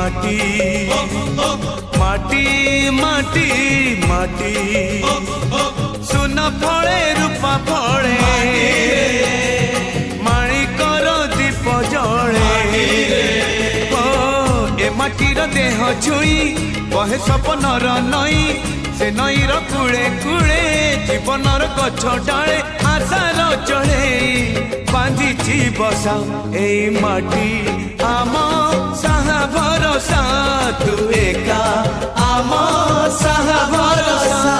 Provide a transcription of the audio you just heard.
माटी माटी माटी माटी सुन फले रूपा फले माणिकर दीप जले ए माटीर देह छुई बहे सपनर नई से नईर कूले कूले जीवनर गछ डाले आशार चढ़े बांधिची बसा ए माटी आम साहा भरोसा तू एका आम साहा भरोसा।